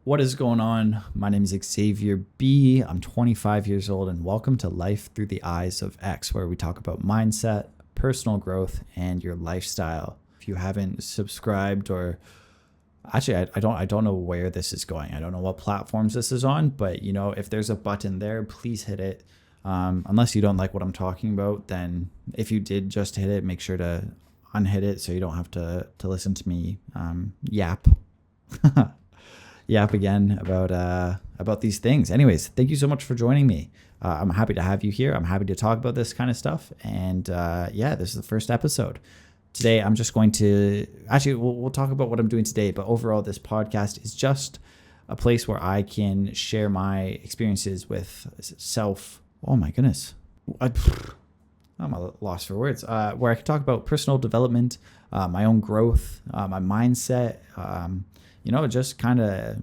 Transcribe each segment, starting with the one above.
What is going on? My name is Xavier B. I'm 25 years old, and welcome to Life Through the Eyes of X, where we talk about mindset, personal growth, and your lifestyle. If you haven't subscribed, or actually, I don't know where this is going. I don't know what platforms this is on, but if there's a button there, please hit it. Unless you don't like what I'm talking about, then if you did just hit it, make sure to unhit it so you don't have to listen to me yap. Yap again about these things. Anyways, thank you so much for joining me. I'm happy to have you here. I'm happy to talk about this kind of stuff. And this is the first episode. Today, I'm just going to we'll talk about what I'm doing today. But overall, this podcast is just a place where I can share my experiences with self. Oh my goodness, I'm a loss for words. Where I can talk about personal development, my own growth, my mindset. Just kind of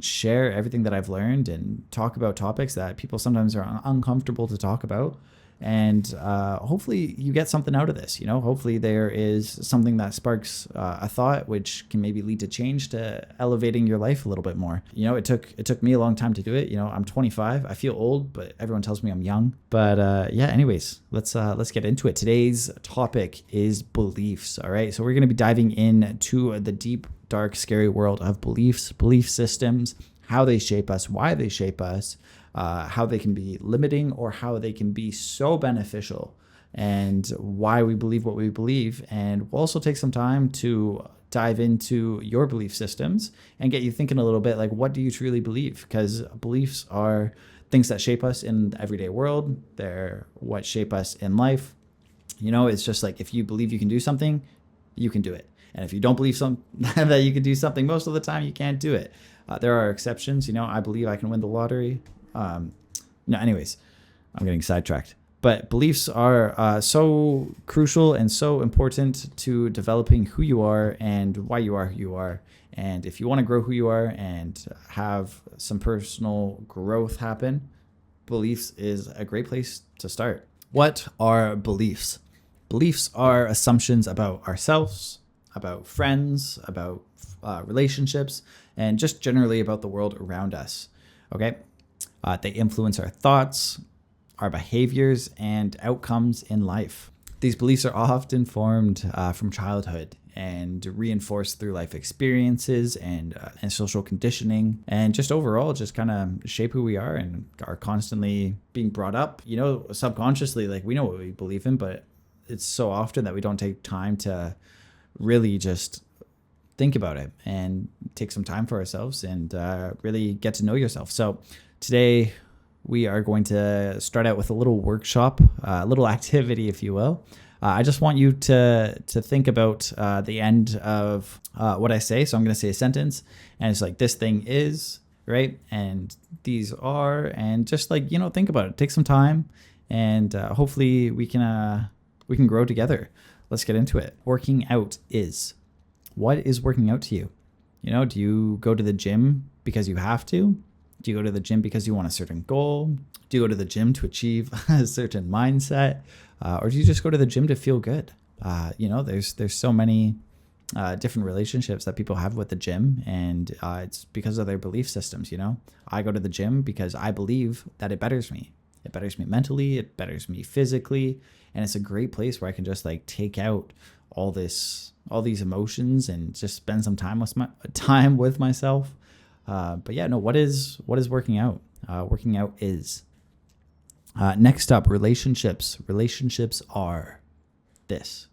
share everything that I've learned and talk about topics that people sometimes are uncomfortable to talk about. And hopefully you get something out of this. Hopefully there is something that sparks a thought, which can maybe lead to change, to elevating your life a little bit more. It took me a long time to do it. I'm 25. I feel old, but everyone tells me I'm young. But anyways, let's get into it. Today's topic is beliefs. All right. So we're going to be diving into the deep, dark, scary world of beliefs, belief systems, how they shape us, why they shape us, how they can be limiting or how they can be so beneficial, and why we believe what we believe. And we'll also take some time to dive into your belief systems and get you thinking a little bit, like, what do you truly believe? Because beliefs are things that shape us in the everyday world. They're what shape us in life. It's just like, if you believe you can do something, you can do it. And if you don't believe that you can do something, most of the time you can't do it. There are exceptions. I believe I can win the lottery. Anyways, I'm getting sidetracked. But beliefs are so crucial and so important to developing who you are and why you are who you are. And if you want to grow who you are and have some personal growth happen, beliefs is a great place to start. What are beliefs? Beliefs are assumptions about ourselves, about friends, about relationships, and just generally about the world around us. Okay? They influence our thoughts, our behaviors, and outcomes in life. These beliefs are often formed from childhood and reinforced through life experiences and social conditioning, and just overall just kind of shape who we are and are constantly being brought up. Subconsciously, like, we know what we believe in, but it's so often that we don't take time to really just think about it and take some time for ourselves and really get to know yourself. So today we are going to start out with a little workshop, a little activity, if you will. I just want you to think about the end of what I say. So I'm going to say a sentence, and it's like, this thing is, right? And these are, and just like, think about it. Take some time, and hopefully we can grow together. Let's get into it. Working out is. What is working out to you? Do you go to the gym because you have to? Do you go to the gym because you want a certain goal? Do you go to the gym to achieve a certain mindset? Or do you just go to the gym to feel good? There's so many different relationships that people have with the gym, and it's because of their belief systems. I go to the gym because I believe that it betters me. It betters me mentally. It betters me physically. And it's a great place where I can just like take out all these emotions and just spend some time with myself. What is working out? Working out is. Next up, relationships. Relationships are this.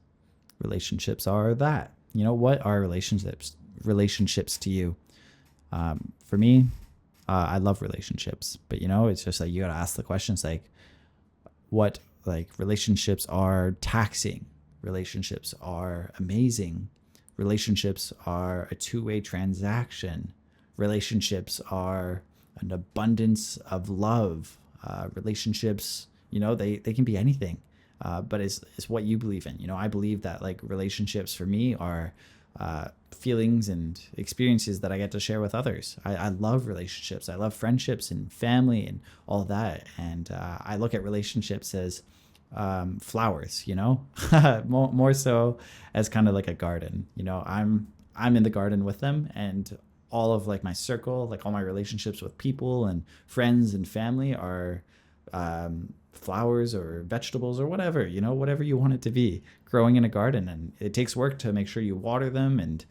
Relationships are that. What are relationships? Relationships to you? For me, I love relationships, but it's just like, you got to ask the questions like, what, like, relationships are taxing. Relationships are amazing. Relationships are a two-way transaction. Relationships are an abundance of love. Relationships, they can be anything, but it's what you believe in. I believe that, like, relationships for me are feelings and experiences that I get to share with others. I love relationships. I love friendships and family and all that. And I look at relationships as flowers, more so as kind of like a garden. I'm in the garden with them, and all of like my circle, like all my relationships with people and friends and family are flowers or vegetables or whatever, whatever you want it to be, growing in a garden. And it takes work to make sure you water them and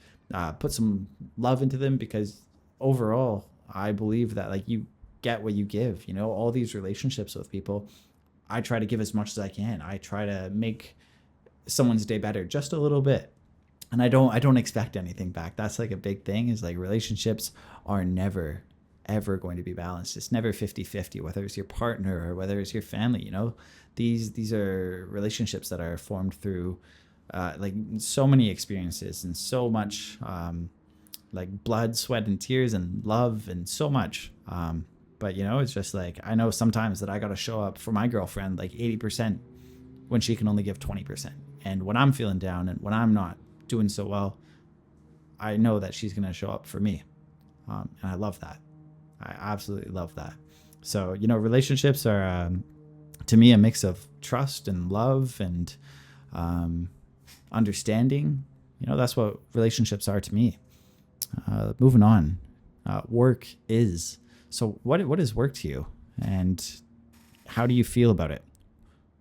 put some love into them, because overall, I believe that like you get what you give, all these relationships with people. I try to give as much as I can. I try to make someone's day better just a little bit. And I don't expect anything back. That's like a big thing, is like relationships are never, ever going to be balanced. It's never 50-50, whether it's your partner or whether it's your family, these are relationships that are formed through like so many experiences and so much like blood, sweat, and tears and love and so much. But it's just like, I know sometimes that I got to show up for my girlfriend like 80% when she can only give 20%. And when I'm feeling down and when I'm not doing so well, I know that she's going to show up for me. And I love that. I absolutely love that. So, relationships are, to me, a mix of trust and love and understanding. That's what relationships are to me. Moving on. Work is. So what is work to you? And how do you feel about it?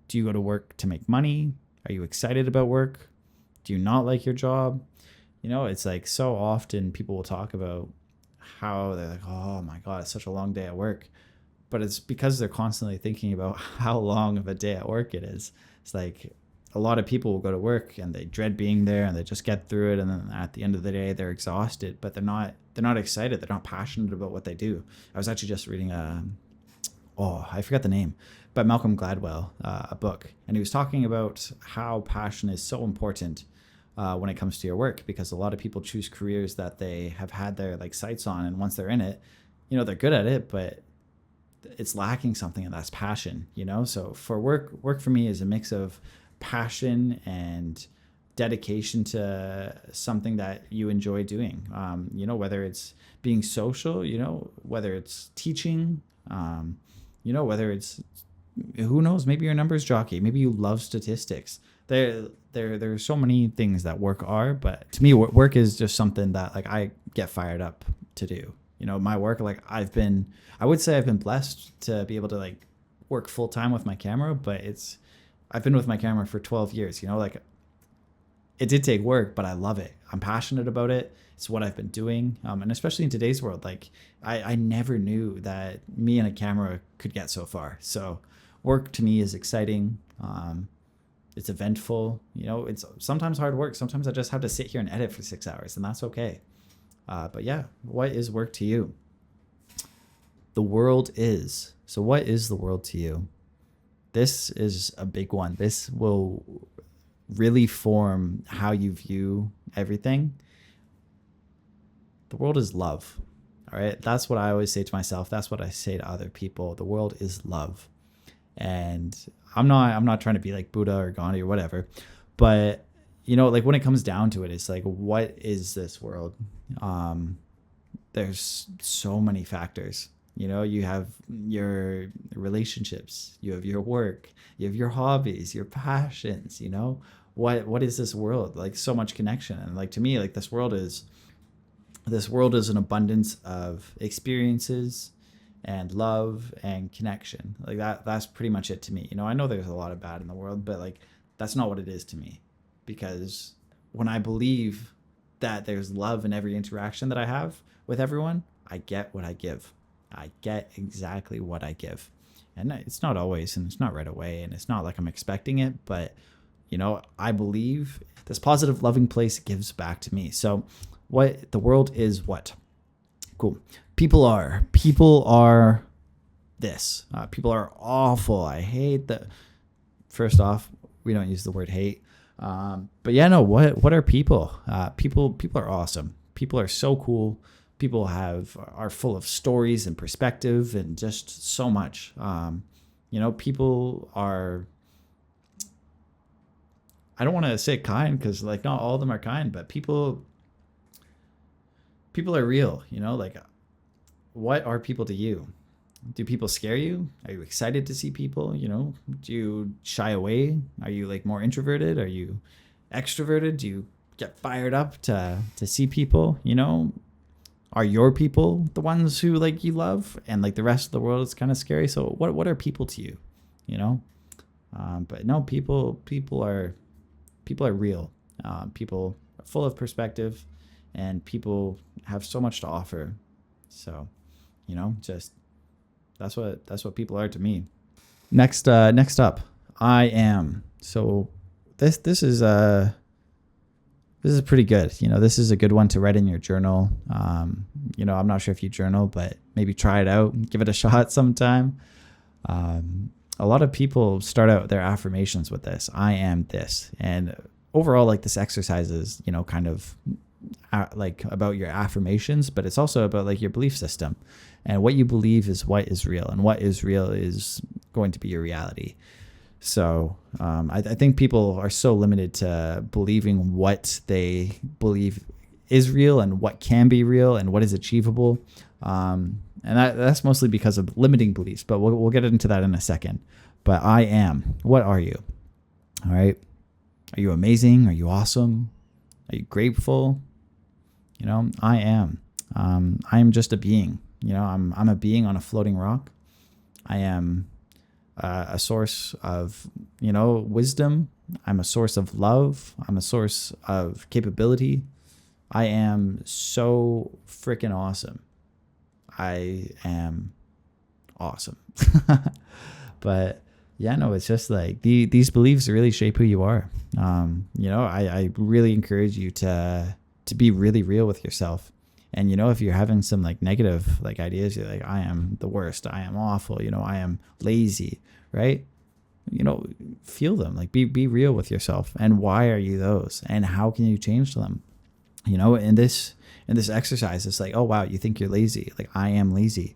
Do you go to work to make money? Are you excited about work? Do you not like your job? It's like so often people will talk about how they're like, oh my God, it's such a long day at work. But it's because they're constantly thinking about how long of a day at work it is. It's like a lot of people will go to work and they dread being there and they just get through it. And then at the end of the day, they're exhausted, but they're not excited. They're not passionate about what they do. I was actually just reading I forgot the name, but Malcolm Gladwell, a book. And he was talking about how passion is so important when it comes to your work, because a lot of people choose careers that they have had their like sights on. And once they're in it, they're good at it, but it's lacking something, and that's passion, So for work for me is a mix of passion and dedication to something that you enjoy doing, whether it's being social, whether it's teaching, whether it's, who knows, maybe you're a numbers jockey, maybe you love statistics. There are so many things that work are, but to me, work is just something that like I get fired up to do. My work, like I would say I've been blessed to be able to like work full time with my camera, but I've been with my camera for 12 years, like it did take work, but I love it. I'm passionate about it. It's what I've been doing. And especially in today's world, like I never knew that me and a camera could get so far. So work to me is exciting. It's eventful. It's sometimes hard work. Sometimes I just have to sit here and edit for 6 hours, and that's okay. But yeah, what is work to you? The world is. So what is the world to you? This is a big one. This will really form how you view everything. The world is love. All right. That's what I always say to myself. That's what I say to other people. The world is love. And I'm not trying to be like Buddha or Gandhi or whatever, but like when it comes down to it, it's like, what is this world? There's so many factors. You have your relationships, you have your work, you have your hobbies, your passions, what is this world? Like so much connection. And like, to me, like this world is an abundance of experiences and love and connection. Like that's pretty much it to me. I know there's a lot of bad in the world, but like, that's not what it is to me, because when I believe that there's love in every interaction that I have with everyone, I get what I give. I get exactly what I give. And it's not always, and it's not right away, and it's not like I'm expecting it, but I believe this positive, loving place gives back to me. So what the world is, what? Cool. People are this. People are awful. I hate that. First off, we don't use the word hate. But yeah, no, what are people? People are awesome. People are so cool. People are full of stories and perspective and just so much. People are, I don't want to say kind, because like not all of them are kind, but people are real, like what are people to you? Do people scare you? Are you excited to see people? Do you shy away? Are you like more introverted? Are you extroverted? Do you get fired up to see people? are your people the ones who like you love, and like the rest of the world is kind of scary? So what are people to you? You know, but no, people are real. People are full of perspective, and people have so much to offer. So, you know, just that's what people are to me. Next up, I am. So this is pretty good. You know, this is a good one to write in your journal. You know, I'm not sure if you journal, but maybe try it out and give it a shot sometime. A lot of people start out their affirmations with this: I am this. And overall, like, this exercise is, you know, kind of like about your affirmations, but it's also about like your belief system, and what you believe is what is real, and what is real is going to be your reality. So I think people are so limited to believing what they believe is real and what can be real and what is achievable. And that's mostly because of limiting beliefs, but we'll get into that in a second. But I am. What are you? All right. Are you amazing? Are you awesome? Are you grateful? You know, I am. I am just a being. You know, I'm a being on a floating rock. I am a source of, you know, wisdom. I'm a source of love. I'm a source of capability. I am so freaking awesome. I am awesome. But yeah, no, it's just like these beliefs really shape who you are. You know, I really encourage you to be really real with yourself. And, you know, if you're having some like negative like ideas, you're like, I am the worst, I am awful, you know, I am lazy, right? You know, feel them, like be real with yourself. And why are you those? And how can you change them? You know, in this exercise, it's like, oh, wow, you think you're lazy. Like, I am lazy.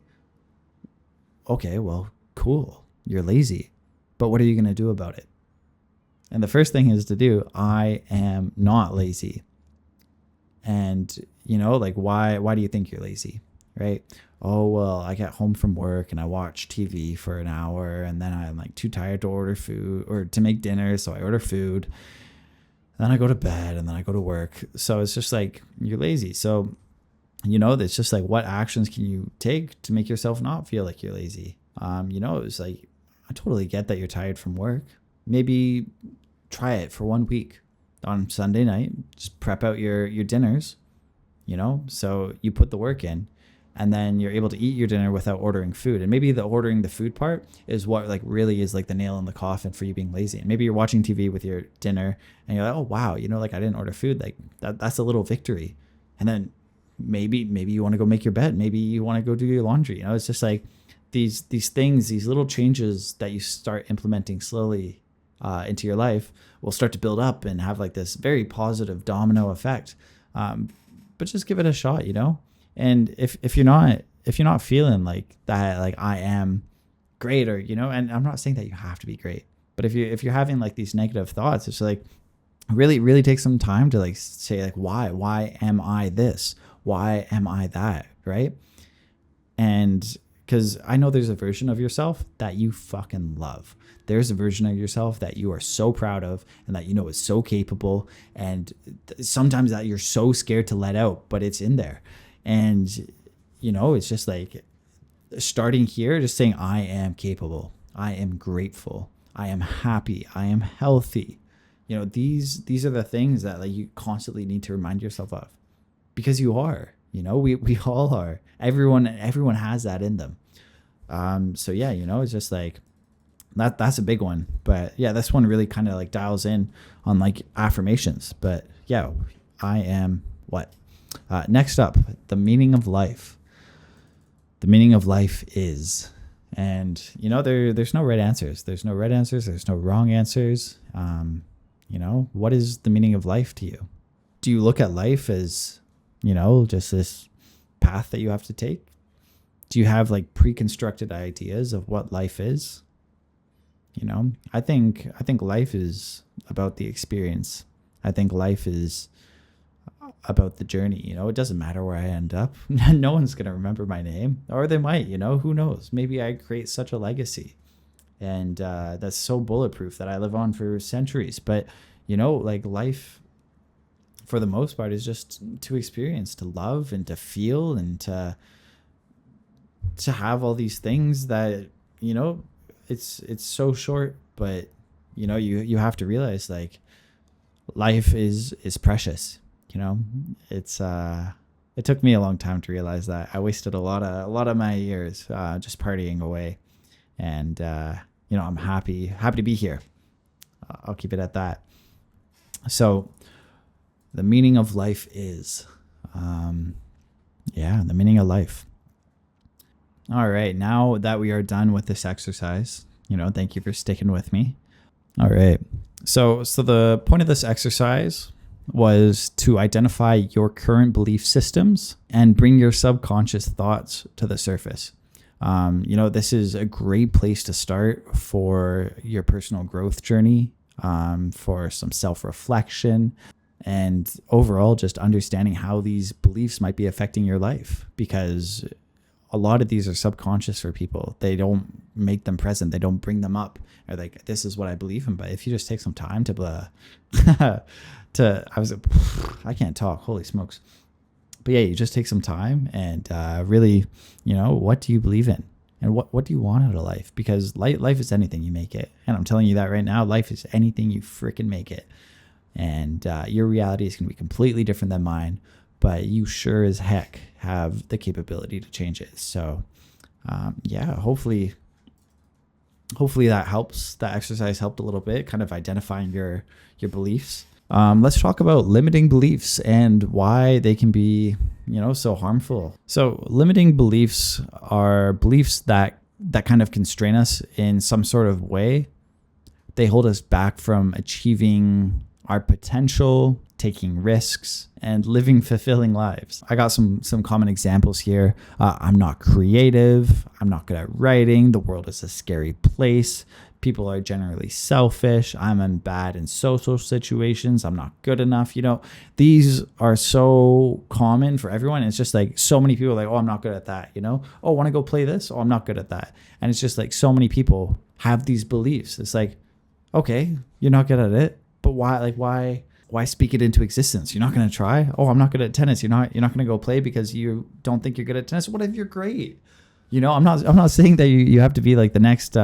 Okay, well, cool. You're lazy. But what are you going to do about it? And the first thing is to do, I am not lazy. And, you know, like, why do you think you're lazy? Right? Oh, well, I get home from work and I watch TV for an hour, and then I'm like too tired to order food or to make dinner. So I order food. Then I go to bed, and then I go to work. So it's just like, you're lazy. So, you know, it's just like, what actions can you take to make yourself not feel like you're lazy? You know, it's like, I totally get that you're tired from work. Maybe try it for 1 week. On Sunday night, just prep out your dinners, you know, so you put the work in, and then you're able to eat your dinner without ordering food. And maybe the ordering the food part is what like really is like the nail in the coffin for you being lazy. And maybe you're watching TV with your dinner and you're like, oh, wow, you know, like, I didn't order food. Like that's a little victory. And then maybe you want to go make your bed. Maybe you want to go do your laundry. You know, it's just like these things, these little changes that you start implementing slowly into your life will start to build up and have like this very positive domino effect. But just give it a shot, you know? And if you're not feeling like that, like, I am great, or, you know, and I'm not saying that you have to be great, but if you're having like these negative thoughts, it's like really take some time to like say like, why am I this? Why am I that? Right? And because I know there's a version of yourself that you fucking love. There's a version of yourself that you are so proud of and that you know is so capable, and sometimes that you're so scared to let out, but it's in there. And, you know, it's just like starting here, just saying, I am capable. I am grateful. I am happy. I am healthy. You know, these are the things that like you constantly need to remind yourself of, because you are, you know, we all are. Everyone has that in them. So yeah, you know, it's just like, that's a big one. But yeah, this one really kind of like dials in on like affirmations. But yeah, I am what? Next up, the meaning of life. The meaning of life is, and you know, there's no right answers. There's no right answers. There's no wrong answers. You know, what is the meaning of life to you? Do you look at life as, you know, just this path that you have to take? Do you have like pre-constructed ideas of what life is? You know, I think life is about the experience. I think life is about the journey. You know, it doesn't matter where I end up. No one's going to remember my name, or they might, you know, who knows? Maybe I create such a legacy, and that's so bulletproof that I live on for centuries. But, you know, like life for the most part, is just to experience, to love, and to feel, and to have all these things that, it's so short, but you have to realize, like, life is precious. It's it took me a long time to realize that. I wasted a lot of my years just partying away, and I'm happy to be here. I'll keep it at that. So the meaning of life is the meaning of life. All right, now that we are done with this exercise, thank you for sticking with me. All right. So the point of this exercise was to identify your current belief systems and bring your subconscious thoughts to the surface. This is a great place to start for your personal growth journey, for some self-reflection, and overall just understanding how these beliefs might be affecting your life, because a lot of these are subconscious for people. They don't make them present. They don't bring them up. Or like, this is what I believe in. But if you just take some time to I can't talk. Holy smokes. But yeah, you just take some time and really, what do you believe in? And what do you want out of life? Because life is anything you make it. And I'm telling you that right now, life is anything you freaking make it. And your reality is going to be completely different than mine, but you sure as heck have the capability to change it. So hopefully that helps. That exercise helped a little bit, kind of identifying your beliefs. Let's talk about limiting beliefs and why they can be, so harmful. So limiting beliefs are beliefs that kind of constrain us in some sort of way. They hold us back from achieving our potential, taking risks, and living fulfilling lives. I got some common examples here. I'm not creative. I'm not good at writing. The world is a scary place. People are generally selfish. I'm bad in social situations. I'm not good enough. These are so common for everyone. It's just like so many people are like, oh, I'm not good at that. Oh, want to go play this? Oh, I'm not good at that. And it's just like so many people have these beliefs. It's like, okay, you're not good at it, but why? Like, why speak it into existence? You're not going to try? Oh, I'm not good at tennis. You're not going to go play because you don't think you're good at tennis. What if you're great? I'm not saying that you have to be like the next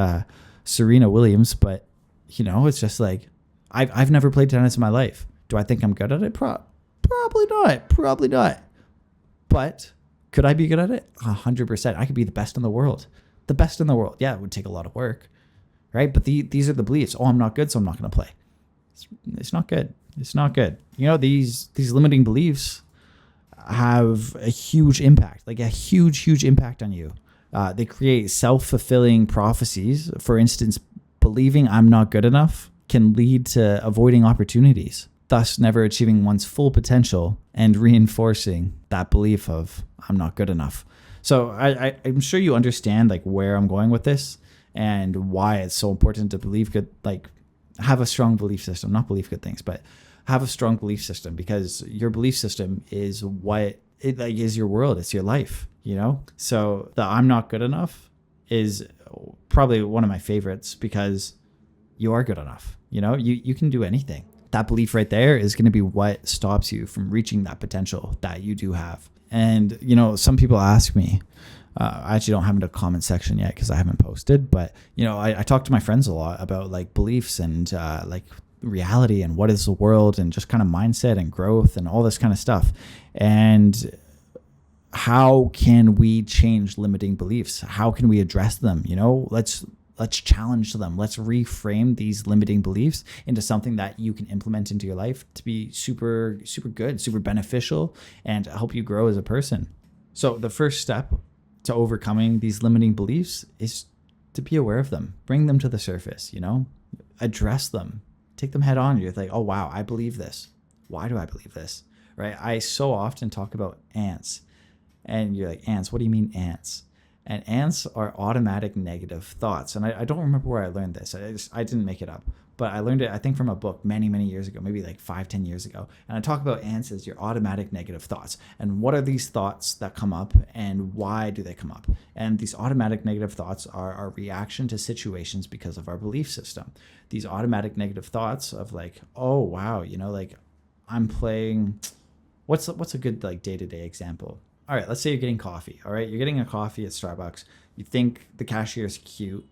Serena Williams, but it's just like, I've never played tennis in my life. Do I think I'm good at it? Probably not. But could I be good at it? 100%. I could be the best in the world. Yeah, it would take a lot of work, right? But these are the beliefs. Oh, I'm not good, so I'm not going to play. It's not good. It's not good. These limiting beliefs have a huge impact, like a huge impact on you. They create self-fulfilling prophecies. For instance, believing I'm not good enough can lead to avoiding opportunities, thus never achieving one's full potential and reinforcing that belief of I'm not good enough. So I'm sure you understand like where I'm going with this and why it's so important to believe good, like have a strong belief system, not believe good things, but have a strong belief system, because your belief system is what it like is your world. It's your life, So the I'm not good enough is probably one of my favorites, because you are good enough. You can do anything. That belief right there is going to be what stops you from reaching that potential that you do have. And, some people ask me, I actually don't have a comment section yet because I haven't posted, but, I talk to my friends a lot about like beliefs and like reality and what is the world and just kind of mindset and growth and all this kind of stuff. And how can we change limiting beliefs? How can we address them? Let's challenge them. Let's reframe these limiting beliefs into something that you can implement into your life to be super, super good, super beneficial, and help you grow as a person. So the first step to overcoming these limiting beliefs is to be aware of them, bring them to the surface, address them, take them head on. You're like, oh, wow, I believe this. Why do I believe this? Right? I so often talk about ants, and you're like, ants, what do you mean ants? And ants are automatic negative thoughts. And I don't remember where I learned this. I didn't make it up, but I learned it, I think, from a book many, many years ago, maybe like 5-10 years ago. And I talk about ants as your automatic negative thoughts. And what are these thoughts that come up and why do they come up? And these automatic negative thoughts are our reaction to situations because of our belief system. These automatic negative thoughts of like, oh, wow, like I'm playing, what's a good like day-to-day example? All right, let's say you're getting coffee. All right, you're getting a coffee at Starbucks. You think the cashier is cute,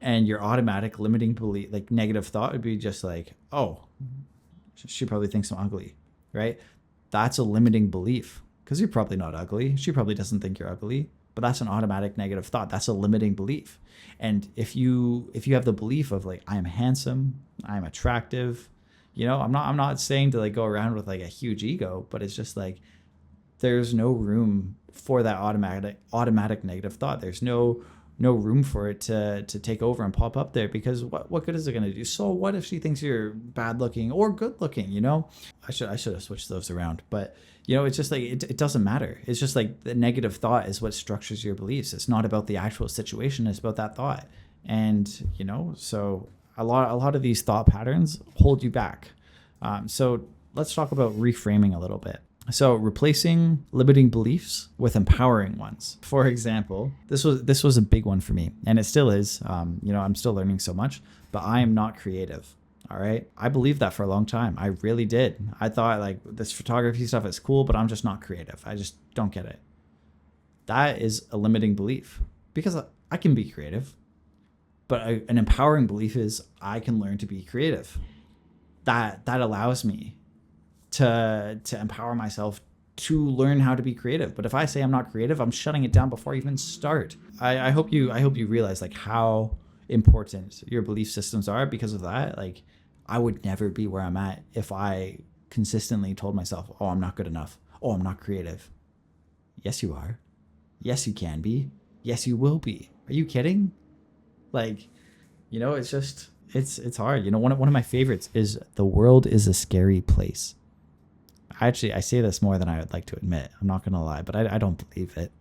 and your automatic limiting belief, like negative thought, would be just like, oh, she probably thinks I'm ugly, right? That's a limiting belief because you're probably not ugly. She probably doesn't think you're ugly, but that's an automatic negative thought. That's a limiting belief. And if you have the belief of like, I am handsome, I am attractive, I'm not saying to like go around with like a huge ego, but it's just like there's no room for that automatic negative thought. There's no room for it to take over and pop up there, because what good is it going to do? So what if she thinks you're bad looking or good looking? I should have switched those around, but it's just like it doesn't matter. It's just like the negative thought is what structures your beliefs. It's not about the actual situation. It's about that thought. And so a lot of these thought patterns hold you back. So let's talk about reframing a little bit. So replacing limiting beliefs with empowering ones. For example, this was a big one for me, and it still is. I'm still learning so much, but I am not creative. All right. I believed that for a long time. I really did. I thought like this photography stuff is cool, but I'm just not creative. I just don't get it. That is a limiting belief, because I can be creative, but an empowering belief is I can learn to be creative. That allows me to empower myself to learn how to be creative. But if I say I'm not creative, I'm shutting it down before I even start. I hope you realize like how important your belief systems are. Because of that, like I would never be where I'm at if I consistently told myself, oh, I'm not good enough. Oh, I'm not creative. Yes, you are. Yes, you can be. Yes, you will be. Are you kidding? Like, it's just, it's hard. One of my favorites is the world is a scary place. I say this more than I would like to admit. I'm not going to lie, but I don't believe it.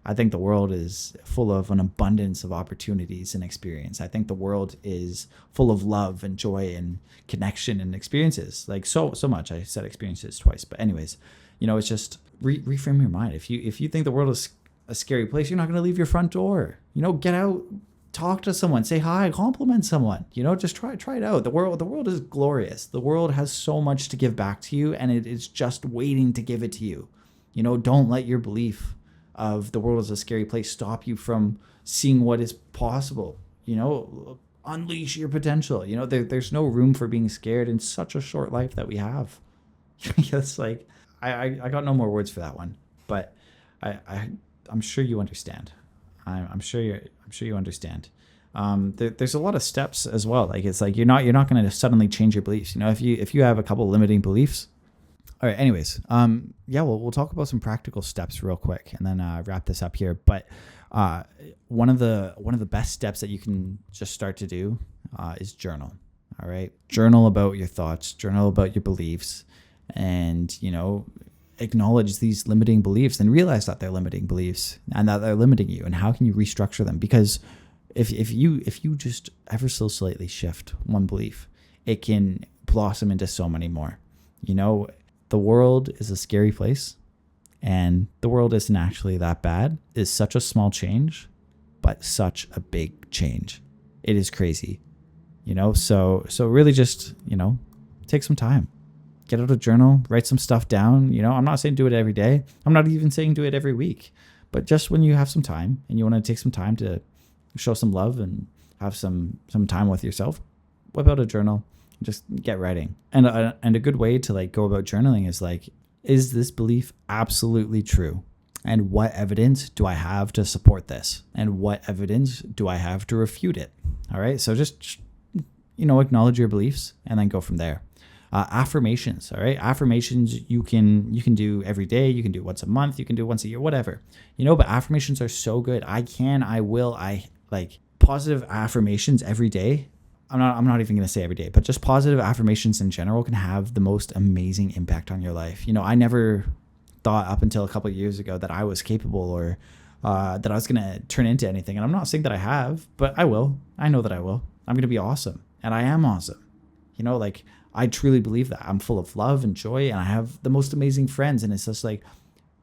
I think the world is full of an abundance of opportunities and experience. I think the world is full of love and joy and connection and experiences. Like so much. I said experiences twice, but anyways, it's just reframe your mind. If you think the world is a scary place, you're not going to leave your front door. Get out, talk to someone, say hi, compliment someone, just try it out. The world is glorious. The world has so much to give back to you, and it is just waiting to give it to you. Don't let your belief of the world is a scary place stop you from seeing what is possible. Unleash your potential. There's no room for being scared in such a short life that we have. It's like I got no more words for that one, but I'm sure you understand. I'm sure you understand. There's a lot of steps as well. Like it's like you're not going to suddenly change your beliefs. If you have a couple limiting beliefs. All right. Anyways, we'll talk about some practical steps real quick, and then wrap this up here. But one of the best steps that you can just start to do is journal. All right, journal about your thoughts, journal about your beliefs, and acknowledge these limiting beliefs and realize that they're limiting beliefs and that they're limiting you, and how can you restructure them? Because if you just ever so slightly shift one belief, it can blossom into so many more. The world is a scary place, and the world isn't actually that bad. It's such a small change, but such a big change. It is crazy, so really just, take some time. Get out a journal, write some stuff down. I'm not saying do it every day. I'm not even saying do it every week. But just when you have some time and you want to take some time to show some love and have some time with yourself, whip out a journal, just get writing. And a good way to like go about journaling is like, is this belief absolutely true? And what evidence do I have to support this? And what evidence do I have to refute it? All right. So just, acknowledge your beliefs and then go from there. Affirmations. All right. Affirmations you can do every day. You can do once a month. You can do once a year, whatever, but affirmations are so good. I will. Positive affirmations every day. I'm not even going to say every day, but just positive affirmations in general can have the most amazing impact on your life. I never thought up until a couple of years ago that I was capable or that I was going to turn into anything. And I'm not saying that I have, but I will. I know that I will. I'm going to be awesome. And I am awesome. I truly believe that. I'm full of love and joy, and I have the most amazing friends. And it's just like,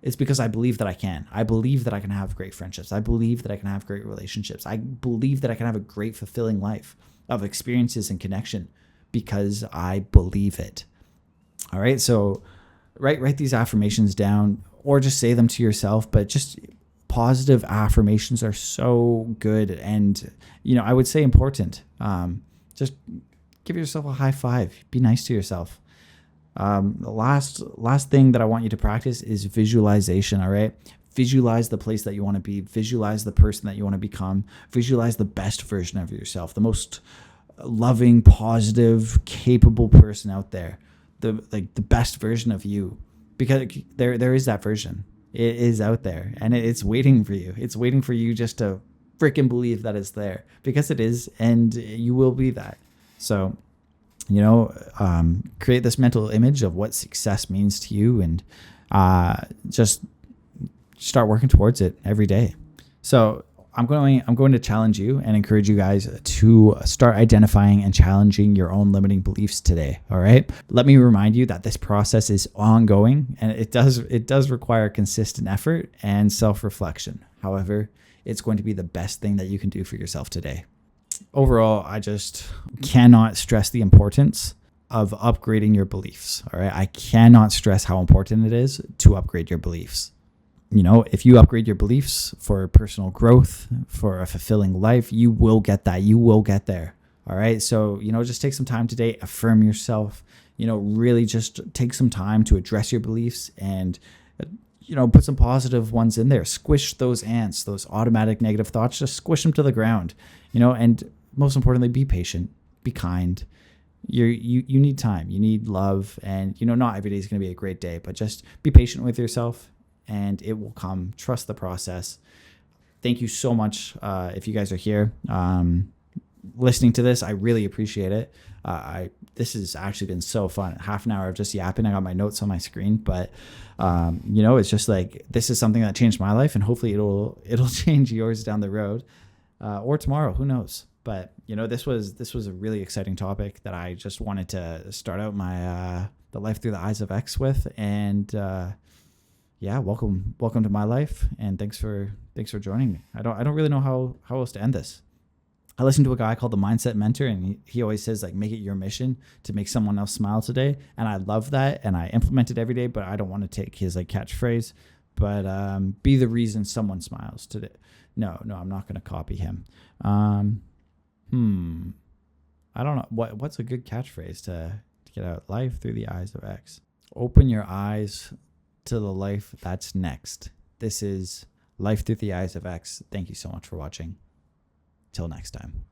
it's because I believe that I can. I believe that I can have great friendships. I believe that I can have great relationships. I believe that I can have a great, fulfilling life of experiences and connection because I believe it. All right. So write these affirmations down or just say them to yourself, but just positive affirmations are so good. And, I would say important. Just give yourself a high five. Be nice to yourself. The last thing that I want you to practice is visualization. All right. Visualize the place that you want to be. Visualize the person that you want to become. Visualize the best version of yourself, the most loving, positive, capable person out there. The best version of you, because there is that version. It is out there and it's waiting for you. It's waiting for you just to freaking believe that it's there, because it is, and you will be that. So, create this mental image of what success means to you, and just start working towards it every day. So I'm going to challenge you and encourage you guys to start identifying and challenging your own limiting beliefs today. All right. Let me remind you that this process is ongoing, and it does require consistent effort and self-reflection. However, it's going to be the best thing that you can do for yourself today. Overall, I just cannot stress the importance of upgrading your beliefs. All right. I cannot stress how important it is to upgrade your beliefs. If you upgrade your beliefs for personal growth, for a fulfilling life, you will get that. You will get there. All right. So, just take some time today, affirm yourself, really just take some time to address your beliefs and, put some positive ones in there. Squish those ants, those automatic negative thoughts, just squish them to the ground, and most importantly, be patient, be kind. You need time, you need love, and, not every day is going to be a great day, but just be patient with yourself. And it will come. Trust the process. Thank you so much. If you guys are here listening to this, I really appreciate it. This has actually been so fun. Half an hour of just yapping. I got my notes on my screen, but it's just like, this is something that changed my life, and hopefully it'll change yours down the road, or tomorrow. Who knows? But this was a really exciting topic that I just wanted to start out my the life through the eyes of X with, and yeah, welcome to my life, and thanks for joining me. I don't really know how else to end this. I listened to a guy called the Mindset Mentor, and he always says, like, make it your mission to make someone else smile today. And I love that, and I implement it every day, but I don't want to take his catchphrase, but be the reason someone smiles today. No, I'm not going to copy him. I don't know. What's a good catchphrase to get out? Life through the eyes of X. Open your eyes to the life that's next. This is Life Through the Eyes of X. Thank you so much for watching. Till next time.